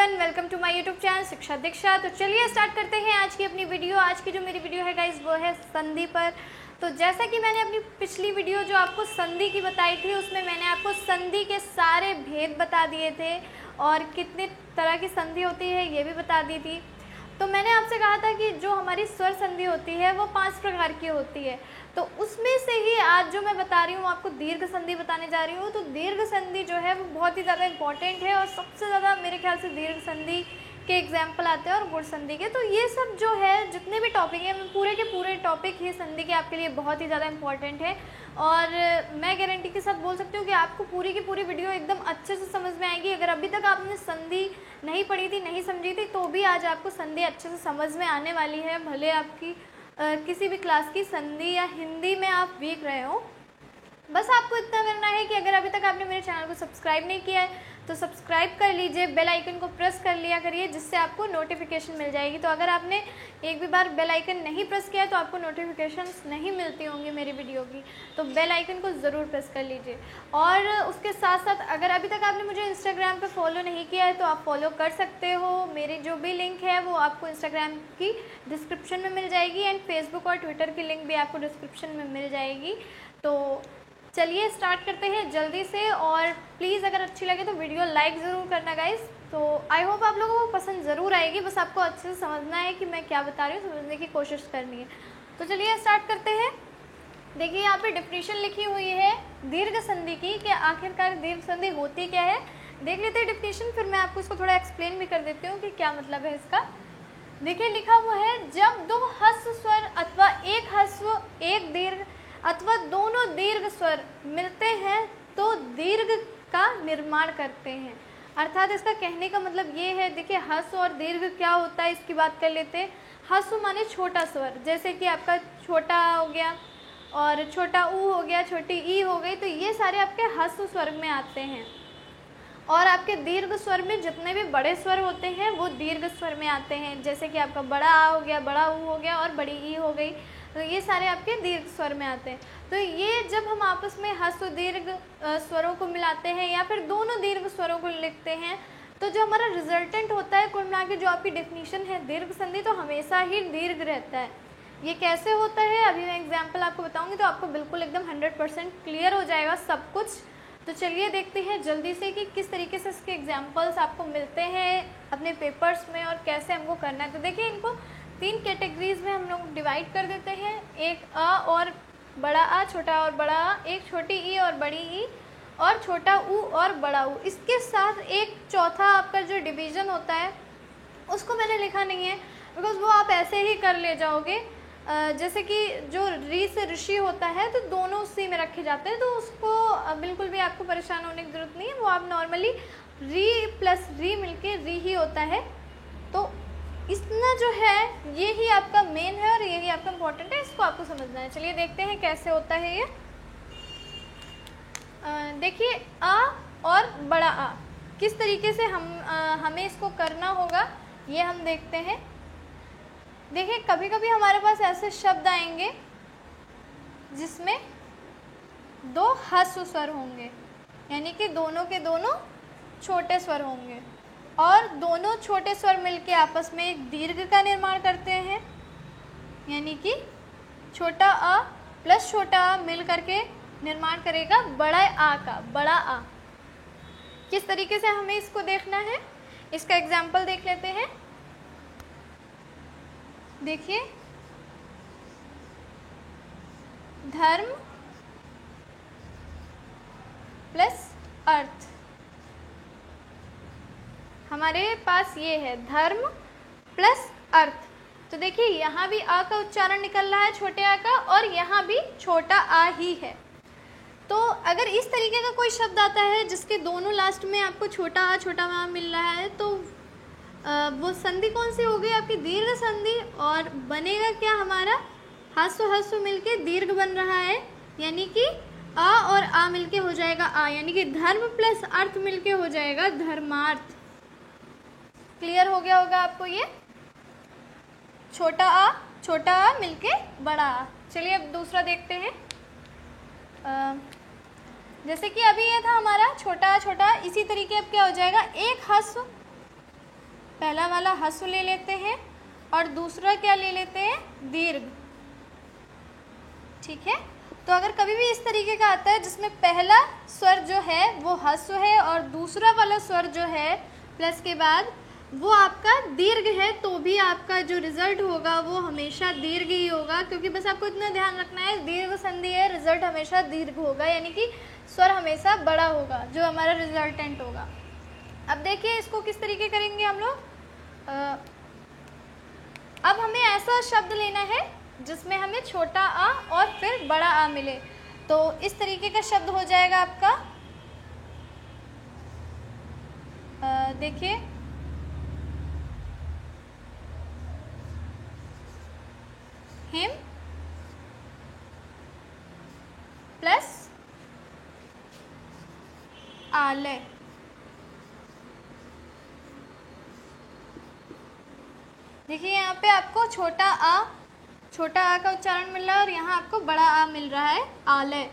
Everyone, welcome to my YouTube channel Shiksha Diksha. तो चलिए start करते हैं आज की अपनी वीडियो। आज की जो मेरी वीडियो है गाइस वो है संधि पर। तो जैसा कि मैंने अपनी पिछली वीडियो जो आपको संधि की बताई थी उसमें मैंने आपको संधि के सारे भेद बता दिए थे और कितने तरह की संधि होती है ये भी बता दी थी। तो मैंने आपसे कहा था कि जो हमारी स्वर संधि होती है वो 5 प्रकार की होती है। तो उसमें से ही आज जो मैं बता रही हूँ आपको दीर्घ संधि बताने जा रही हूँ। तो दीर्घ संधि जो है वो बहुत ही ज़्यादा इम्पॉर्टेंट है और सबसे ज़्यादा मेरे ख्याल से दीर्घ संधि के एग्जाम्पल आते हैं और गुण संधि के। तो ये सब जो है जितने भी टॉपिक हैं पूरे के पूरे टॉपिक ही संधि के आपके लिए बहुत ही ज़्यादा इम्पॉर्टेंट है और मैं गारंटी के साथ बोल सकती हूँ कि आपको पूरी की पूरी वीडियो एकदम अच्छे से समझ में आएगी। अगर अभी तक आपने संधि नहीं पढ़ी थी, नहीं समझी थी, तो भी आज आपको संधि अच्छे से समझ में आने वाली है। भले आपकी किसी भी क्लास की संधि या हिंदी में आप वीक रहे हो, बस आपको इतना करना है कि अगर अभी तक आपने मेरे चैनल को सब्सक्राइब नहीं किया है तो सब्सक्राइब कर लीजिए, बेल आइकन को प्रेस कर लिया करिए जिससे आपको नोटिफिकेशन मिल जाएगी। तो अगर आपने एक भी बार बेल आइकन नहीं प्रेस किया है तो आपको नोटिफिकेशंस नहीं मिलती होंगी मेरी वीडियो की, तो बेल आइकन को ज़रूर प्रेस कर लीजिए। और उसके साथ साथ अगर अभी तक आपने मुझे इंस्टाग्राम पर फॉलो नहीं किया है तो आप फॉलो कर सकते हो। मेरी जो भी लिंक है वो आपको इंस्टाग्राम की डिस्क्रिप्शन में मिल जाएगी एंड फेसबुक और ट्विटर की लिंक भी आपको डिस्क्रिप्शन में मिल जाएगी। तो चलिए स्टार्ट करते हैं जल्दी से, और प्लीज़ अगर अच्छी लगे तो वीडियो लाइक ज़रूर करना गाइस। तो आई होप आप लोगों को पसंद ज़रूर आएगी, बस आपको अच्छे से समझना है कि मैं क्या बता रही हूँ, समझने की कोशिश करनी है। तो चलिए स्टार्ट करते हैं। देखिए यहाँ पे डिफिनीशन लिखी हुई है दीर्घ संधि की कि आखिरकार दीर्घ संधि होती क्या है। देख लेते हैं डिफिनीशन, फिर मैं आपको इसको थोड़ा एक्सप्लेन भी कर देती हूँ कि क्या मतलब है इसका। देखिए लिखा हुआ है, जब दो ह्रस्व स्वर अथवा एक ह्रस्व एक दीर्घ अथवा दोनों दीर्घ स्वर मिलते हैं तो दीर्घ का निर्माण करते हैं। अर्थात इसका कहने का मतलब ये है, देखिए ह्रस्व और दीर्घ क्या होता है इसकी बात कर लेते हैं। ह्रस्व माने छोटा स्वर, जैसे कि आपका छोटा हो गया और छोटा ऊ हो गया, छोटी ई हो गई, तो ये सारे आपके ह्रस्व स्वर में आते हैं। और आपके दीर्घ स्वर में जितने भी बड़े स्वर होते हैं वो दीर्घ स्वर में आते हैं, जैसे कि आपका बड़ा आ हो गया, बड़ा ऊ हो गया और बड़ी ई हो गई, तो ये सारे आपके दीर्घ स्वर में आते हैं। तो ये जब हम आपस में ह्रस्व दीर्घ स्वरों को मिलाते हैं या फिर दोनों दीर्घ स्वरों को लिखते हैं तो जो हमारा रिजल्टेंट होता है कुल मिला के जो आपकी डेफिनेशन है दीर्घ संधि, तो हमेशा ही दीर्घ रहता है। ये कैसे होता है अभी मैं एग्जाम्पल आपको बताऊंगी तो आपको बिल्कुल एकदम 100% क्लियर हो जाएगा सब कुछ। तो चलिए देखते हैं जल्दी से कि किस तरीके से इसके एग्जाम्पल्स आपको मिलते हैं अपने पेपर्स में और कैसे हमको करना है। तो देखिए इनको 3 कैटेगरीज में हम लोग डिवाइड कर देते हैं, एक अ और बड़ा आ, छोटा और बड़ा आ, एक छोटी ई और बड़ी ई, और छोटा ऊ और बड़ा ऊ। इसके साथ एक चौथा आपका जो डिवीज़न होता है उसको मैंने लिखा नहीं है बिकॉज वो आप ऐसे ही कर ले जाओगे। जैसे कि जो री से ऋषि होता है तो दोनों सी में रखे जाते हैं, तो उसको बिल्कुल भी आपको परेशान होने की ज़रूरत नहीं है। वो आप नॉर्मली री प्लस री मिलके री ही होता है। तो इतना जो है ये ही आपका मेन है और यही आपका इम्पोर्टेंट है, इसको आपको समझना है। चलिए देखते हैं कैसे होता है ये। देखिए आ और बड़ा आ किस तरीके से हमें इसको करना होगा ये हम देखते हैं। देखिए कभी कभी हमारे पास ऐसे शब्द आएंगे जिसमें 2 ह्रस्व स्वर होंगे, यानी कि दोनों के दोनों छोटे स्वर होंगे और दोनों छोटे स्वर मिलके आपस में एक दीर्घ का निर्माण करते हैं, यानी कि छोटा अ प्लस छोटा आ मिल करके निर्माण करेगा बड़ा आ का, बड़ा आ। किस तरीके से हमें इसको देखना है, इसका एग्जाम्पल देख लेते हैं। देखिए धर्म प्लस अर्थ, हमारे पास ये है धर्म प्लस अर्थ। तो देखिए यहाँ भी आ का उच्चारण निकल रहा है छोटे आ का और यहाँ भी छोटा आ ही है। तो अगर इस तरीके का कोई शब्द आता है जिसके दोनों लास्ट में आपको छोटा आ मिल रहा है तो वो संधि कौन सी हो गई आपकी दीर्घ संधि, और बनेगा क्या हमारा ह्रस्व मिलके दीर्घ बन रहा है, यानी कि आ और आ मिलके हो जाएगा आ, यानी कि धर्म प्लस अर्थ मिलके हो जाएगा धर्मार्थ। क्लियर हो गया होगा आपको ये, छोटा आ मिलके बड़ा आ। चलिए अब दूसरा देखते हैं। जैसे कि अभी ये था हमारा छोटा आ, इसी तरीके अब क्या हो जाएगा एक ह्रस्व पहला वाला ह्रस्व ले लेते हैं और दूसरा क्या ले लेते हैं, दीर्घ। ठीक है, तो अगर कभी भी इस तरीके का आता है जिसमें पहला स्वर जो है वो ह्रस्व है और दूसरा वाला स्वर जो है प्लस के बाद वो आपका दीर्घ है, तो भी आपका जो रिजल्ट होगा वो हमेशा दीर्घ ही होगा, क्योंकि बस आपको इतना ध्यान रखना है दीर्घ संधि है, रिजल्ट हमेशा दीर्घ होगा, यानी कि स्वर हमेशा बड़ा होगा जो हमारा रिजल्टेंट होगा। अब देखिए इसको किस तरीके करेंगे हम लोग। अब हमें ऐसा शब्द लेना है जिसमें हमें छोटा आ और फिर बड़ा आ मिले, तो इस तरीके का शब्द हो जाएगा आपका, देखिए हिम प्लस आलय। देखिए यहाँ पे आपको छोटा आ का उच्चारण मिल रहा है और यहाँ आपको बड़ा आ मिल रहा है, आलय।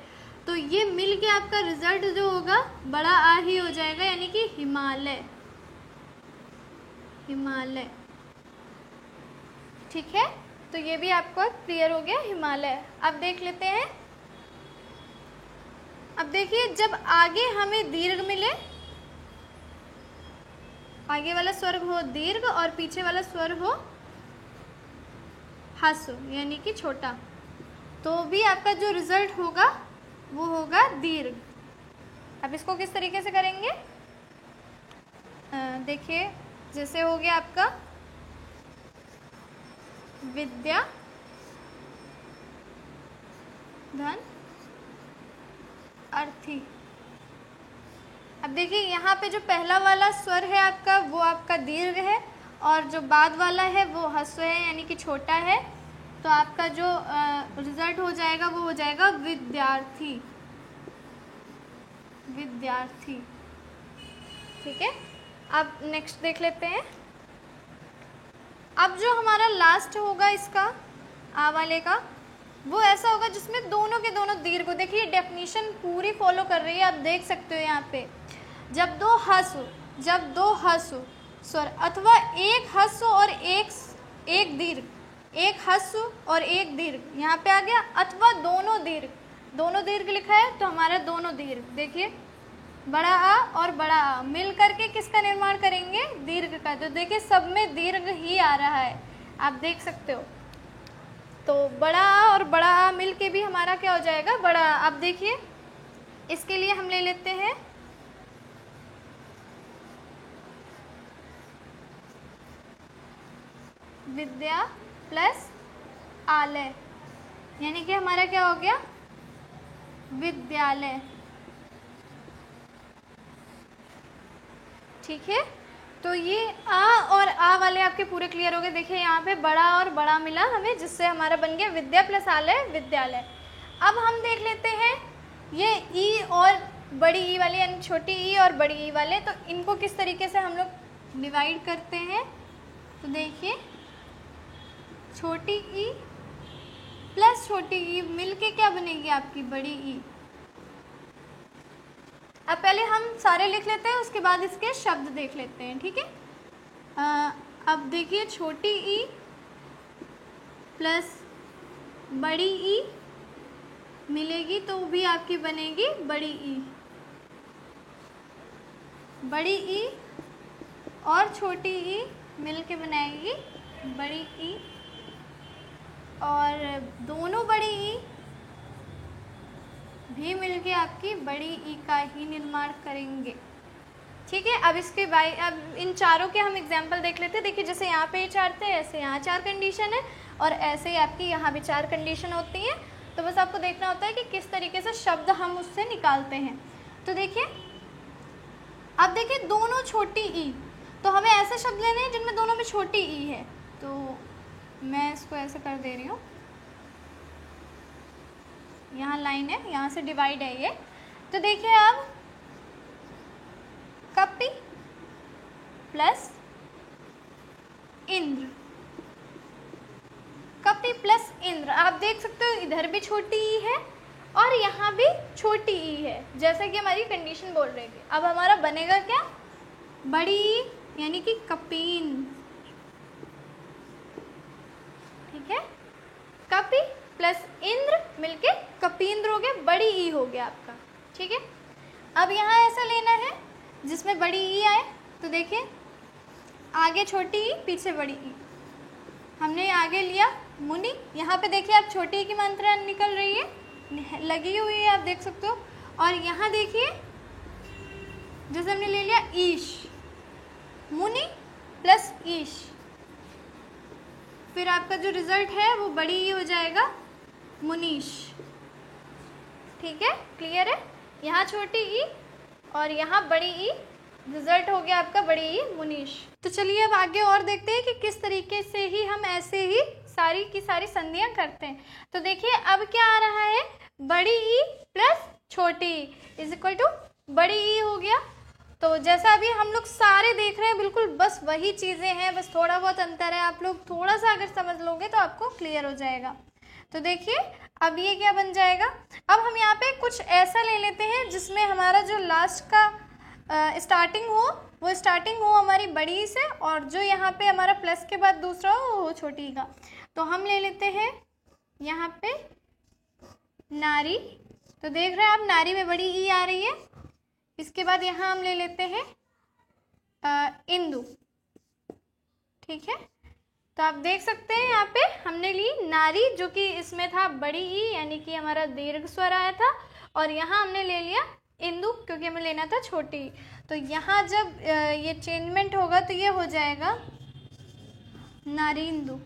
तो ये मिल के आपका रिजल्ट जो होगा बड़ा आ ही हो जाएगा, यानी कि हिमालय, हिमालय। ठीक है, तो ये भी आपको क्लियर हो गया, हिमालय। अब देख लेते हैं, अब देखिए जब आगे हमें दीर्घ मिले, आगे वाला स्वर हो दीर्घ और पीछे वाला स्वर हो ह्रस्व यानी कि छोटा, तो भी आपका जो रिजल्ट होगा वो होगा दीर्घ। अब इसको किस तरीके से करेंगे, देखिए जैसे हो गया आपका विद्या धन अर्थी। अब देखिए यहाँ पे जो पहला वाला स्वर है आपका वो आपका दीर्घ है और जो बाद वाला है वो ह्रस्व है यानी कि छोटा है, तो आपका जो रिजल्ट हो जाएगा वो हो जाएगा विद्यार्थी, विद्यार्थी। ठीक है, अब नेक्स्ट देख लेते हैं। अब जो हमारा लास्ट होगा इसका आ वाले का, वो ऐसा होगा जिसमें दोनों के दोनों दीर्घ को, देखिए डेफिनेशन पूरी फॉलो कर रही है, आप देख सकते हो यहाँ पे, जब दो ह्रस्व स्वर अथवा एक ह्रस्व और एक दीर्घ, एक ह्रस्व और एक दीर्घ यहाँ पे आ गया, अथवा दोनों दीर्घ लिखा है तो हमारा दोनों दीर्घ, देखिए बड़ा आ और बड़ा आ मिल करके किसका निर्माण करेंगे, दीर्घ का। तो देखिए सब में दीर्घ ही आ रहा है, आप देख सकते हो। तो बड़ा आ और बड़ा आ मिल के भी हमारा क्या हो जाएगा, बड़ा आ। अब देखिए इसके लिए हम ले लेते हैं विद्या प्लस आलय, यानी कि हमारा क्या हो गया, विद्यालय। ठीक है, तो ये आ और आ वाले आपके पूरे क्लियर हो गए। देखिए यहाँ पे बड़ा और बड़ा मिला हमें, जिससे हमारा बन गया विद्या प्लस आलय, विद्यालय। अब हम देख लेते हैं ये ई और बड़ी ई वाले, यानी छोटी ई और बड़ी ई वाले, तो इनको किस तरीके से हम लोग डिवाइड करते हैं। तो देखिए छोटी ई प्लस छोटी ई मिलके क्या बनेगी आपकी बड़ी ई। अब पहले हम सारे लिख लेते हैं, उसके बाद इसके शब्द देख लेते हैं। ठीक है, अब देखिए छोटी ई प्लस बड़ी ई मिलेगी तो भी आपकी बनेगी बड़ी ई, बड़ी ई और छोटी ई मिलके बनाएगी बड़ी ई, और दोनों बड़ी ई भी मिलके आपकी बड़ी ई का ही निर्माण करेंगे। ठीक है, अब इसके अब इन चारों के हम एग्जाम्पल देख लेते हैं। देखिए जैसे यहाँ पे 4 थे, ऐसे यहाँ 4 कंडीशन है और ऐसे ही आपकी यहाँ भी 4 कंडीशन होती हैं। तो बस आपको देखना होता है कि किस तरीके से शब्द हम उससे निकालते हैं। तो देखिए अब देखिए दोनों छोटी ई, तो हमें ऐसे शब्द लेने हैं जिनमें दोनों में छोटी ई है। तो मैं इसको ऐसे कर दे रही हूँ, यहाँ लाइन है, यहाँ से डिवाइड है ये। तो देखिए अब कपि प्लस इंद्र, कपि प्लस इंद्र, आप देख सकते हो इधर भी छोटी ई है और यहाँ भी छोटी ई है, जैसा कि हमारी कंडीशन बोल रही थी। अब हमारा बनेगा क्या, बड़ी ई यानी कि कपीन, ठीक है। कपि प्लस इंद्र मिलके कपींद्र हो गया, बड़ी ई हो गया आपका, ठीक है। अब यहाँ ऐसा लेना है जिसमें बड़ी ई आए, तो देखिए आगे छोटी ई पीछे बड़ी ई, हमने आगे लिया मुनि, यहाँ पे देखिए आप छोटी ई की मात्रा निकल रही है, लगी हुई है, आप देख सकते हो। और यहाँ देखिए जैसे हमने ले लिया ईश, मुनि प्लस ईश, फिर आपका जो रिजल्ट है वो बड़ी ई हो जाएगा मुनीश, ठीक है, क्लियर है। यहाँ छोटी ई और यहाँ बड़ी ई, रिजल्ट हो गया आपका बड़ी ई मुनीश। तो चलिए अब आगे और देखते हैं कि किस तरीके से ही हम ऐसे ही सारी की सारी संधियां करते हैं। तो देखिए अब क्या आ रहा है, बड़ी ई प्लस छोटी ई इज इक्वल टू बड़ी ई हो गया। तो जैसा अभी हम लोग सारे देख रहे हैं बिल्कुल बस वही चीज़ें हैं, बस थोड़ा बहुत अंतर है, आप लोग थोड़ा सा अगर समझ लोगे तो आपको क्लियर हो जाएगा। तो देखिए अब ये क्या बन जाएगा, अब हम यहाँ पे कुछ ऐसा ले लेते हैं जिसमें हमारा जो लास्ट का स्टार्टिंग हो वो स्टार्टिंग हो हमारी बड़ी से, और जो यहाँ पे हमारा प्लस के बाद दूसरा हो वो छोटी का। तो हम ले लेते हैं यहाँ पे नारी, तो देख रहे हैं आप नारी में बड़ी ई आ रही है। इसके बाद यहाँ हम ले लेते हैं इंदु, ठीक है। तो आप देख सकते हैं यहाँ पे हमने ली नारी, जो कि इसमें था बड़ी ई यानी कि हमारा दीर्घ स्वर आया था, और यहाँ हमने ले लिया इंदु क्योंकि हमें लेना था छोटी। तो यहाँ जब ये चेंजमेंट होगा तो ये हो जाएगा नारिंदु,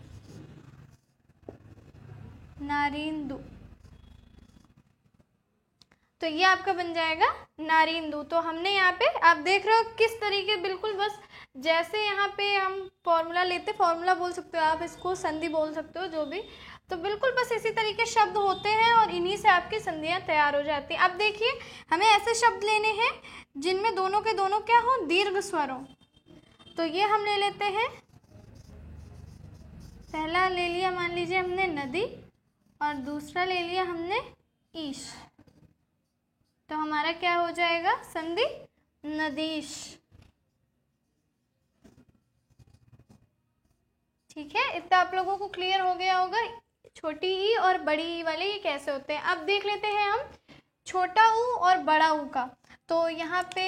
नारिंदु, तो ये आपका बन जाएगा नारिंदु। तो हमने यहाँ पे आप देख रहे हो किस तरीके, बिल्कुल बस जैसे यहाँ पे हम फॉर्मूला लेते, फॉर्मूला बोल सकते हो आप इसको, संधि बोल सकते हो, जो भी, तो बिल्कुल बस इसी तरीके शब्द होते हैं और इन्हीं से आपकी संधियाँ तैयार हो जाती हैं। अब देखिए हमें ऐसे शब्द लेने हैं जिनमें दोनों के दोनों क्या हो, दीर्घ स्वर हो। तो ये हम ले लेते हैं, पहला ले लिया मान लीजिए हमने नदी, और दूसरा ले लिया हमने ईश, तो हमारा क्या हो जाएगा संधि नदीश, ठीक है। इतना आप लोगों को क्लियर हो गया होगा छोटी ई और बड़ी ई वाले ये कैसे होते हैं। अब देख लेते हैं हम छोटा ऊ और बड़ा ऊ का। तो यहाँ पे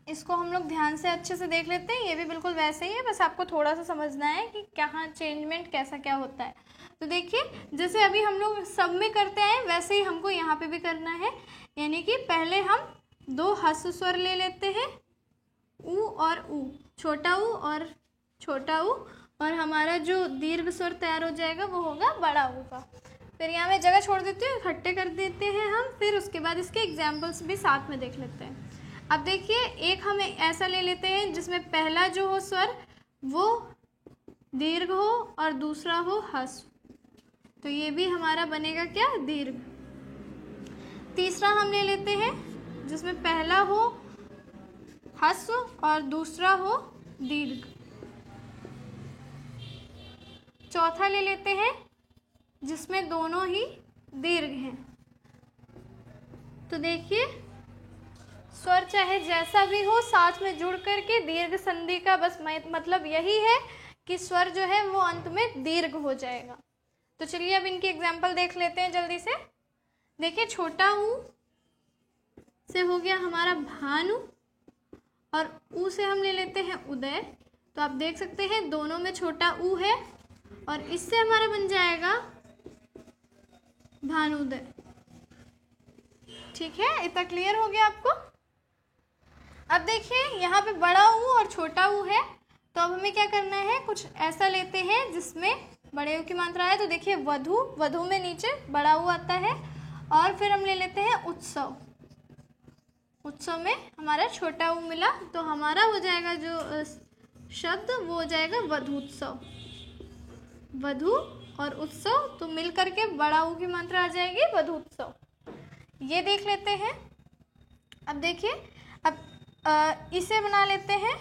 इसको हम लोग ध्यान से अच्छे से देख लेते हैं, ये भी बिल्कुल वैसे ही है, बस आपको थोड़ा सा समझना है कि कहाँ चेंजमेंट कैसा क्या होता है। तो देखिए जैसे अभी हम लोग सब में करते हैं वैसे ही हमको यहाँ पे भी करना है, यानी कि पहले हम दो ह्रस्व स्वर ले लेते हैं, ऊ और ऊ, छोटा ऊ और छोटा ऊ, और हमारा जो दीर्घ स्वर तैयार हो जाएगा वो होगा बड़ा ऊ का। फिर यहाँ मैं जगह छोड़ देती हूँ, इकट्ठे कर देते हैं हम, फिर उसके बाद इसके एग्जाम्पल्स भी साथ में देख लेते हैं। अब देखिए एक हम ऐसा ले लेते हैं जिसमें पहला जो हो स्वर वो दीर्घ हो और दूसरा हो ह्रस्व, तो ये भी हमारा बनेगा क्या, दीर्घ। तीसरा हम ले लेते हैं जिसमें पहला हो ह्रस्व और दूसरा हो दीर्घ। चौथा ले लेते हैं जिसमें दोनों ही दीर्घ हैं। तो देखिए स्वर चाहे जैसा भी हो साथ में जुड़ करके दीर्घ संधि का बस मतलब यही है कि स्वर जो है वो अंत में दीर्घ हो जाएगा। तो चलिए अब इनकी एग्जाम्पल देख लेते हैं जल्दी से। देखिए छोटा ऊ से हो गया हमारा भानु, और ऊ से हम ले लेते हैं उदय। तो आप देख सकते हैं दोनों में छोटा ऊ है, और इससे हमारा बन जाएगा भानुदय, ठीक है। इतना क्लियर हो गया आपको। अब देखिए यहाँ पे बड़ा ऊ और छोटा ऊ है, तो अब हमें क्या करना है, कुछ ऐसा लेते हैं जिसमें बड़े ऊ की मात्रा है। तो देखिए वधु, वधु में नीचे बड़ा ऊ आता है, और फिर हम ले लेते हैं उत्सव, उत्सव में हमारा छोटा ऊ मिला, तो हमारा हो जाएगा जो शब्द वो हो जाएगा वधूत्सव, वधु और उत्सव, तो मिल करके बड़ा ऊ की मात्रा आ जाएगी वधूत्सव। ये देख लेते हैं। अब देखिए अब इसे बना लेते हैं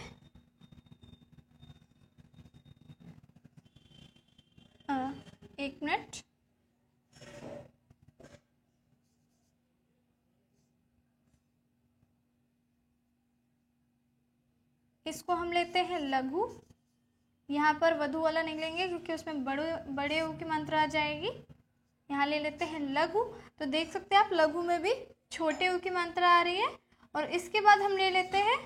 एक मिनट, इसको हम हम लेते हैं लघु। यहाँ पर वधु वाला नहीं लेंगे क्योंकि उसमें बड़े ऊ की मात्रा आ जाएगी। यहाँ ले लेते हैं लघु। तो देख सकते हैं आप लघु में भी छोटे ऊ की मात्रा आ रही है। और इसके बाद हम ले लेते हैं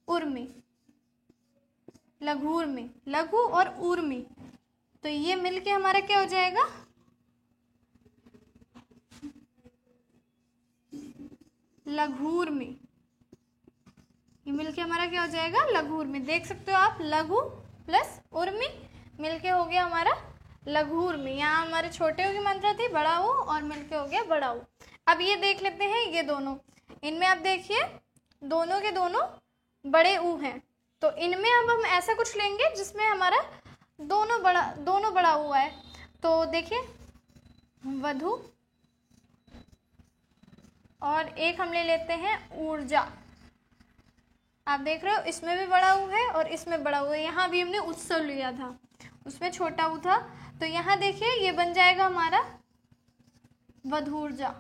उर्मी, लघु उर्मी, लघु और उर्मी। तो ये मिलके हमारा क्या हो जाएगा, लघुर्मी। ये मिलके हमारा क्या हो जाएगा, लघुर्मी। देख सकते हो आप, लघु प्लस उर्मी मिलके हो गया हमारा लघुर्मी। यहाँ हमारे छोटे ऊ की मात्रा थी बड़ा ऊ और मिलके हो गया बड़ा ऊ। अब ये देख लेते हैं ये दोनों, इनमें आप देखिए दोनों के दोनों बड़े ऊ हैं। तो इनमें अब हम ऐसा कुछ लेंगे जिसमें हमारा दोनों बड़ा ऊ है। तो देखिए वधु और एक हम ले लेते हैं ऊर्जा। आप देख रहे हो इसमें भी बड़ा ऊ है और इसमें बड़ा ऊ है। यहाँ भी हमने उत्सव लिया था, उसमें छोटा ऊ था। तो यहाँ देखिए ये बन जाएगा हमारा वधूर्जा।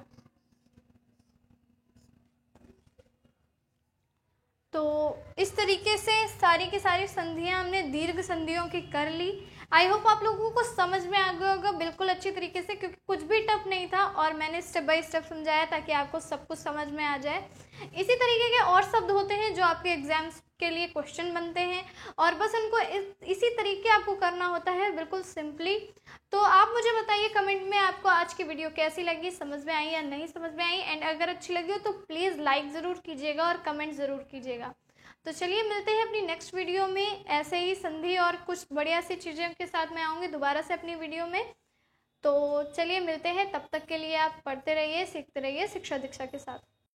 तो इस तरीके से सारी की सारी संधियां हमने दीर्घ संधियों की कर ली। आई होप आप लोगों को समझ में आ गया होगा बिल्कुल अच्छी तरीके से, क्योंकि कुछ भी टफ नहीं था और मैंने स्टेप बाय स्टेप समझाया ताकि आपको सब कुछ समझ में आ जाए। इसी तरीके के और शब्द होते हैं जो आपके एग्जाम्स के लिए क्वेश्चन बनते हैं और बस उनको इसी तरीके आपको करना होता है, बिल्कुल सिंपली। तो आप मुझे बताइए कमेंट में आपको आज की वीडियो कैसी लगी, समझ में आई या नहीं समझ में आई। एंड अगर अच्छी लगी हो तो प्लीज़ लाइक ज़रूर कीजिएगा और कमेंट ज़रूर कीजिएगा। तो चलिए मिलते हैं अपनी नेक्स्ट वीडियो में। ऐसे ही संधि और कुछ बढ़िया सी चीज़ों के साथ मैं आऊँगी दोबारा से अपनी वीडियो में। तो चलिए मिलते हैं, तब तक के लिए आप पढ़ते रहिए, सीखते रहिए शिक्षा दीक्षा के साथ।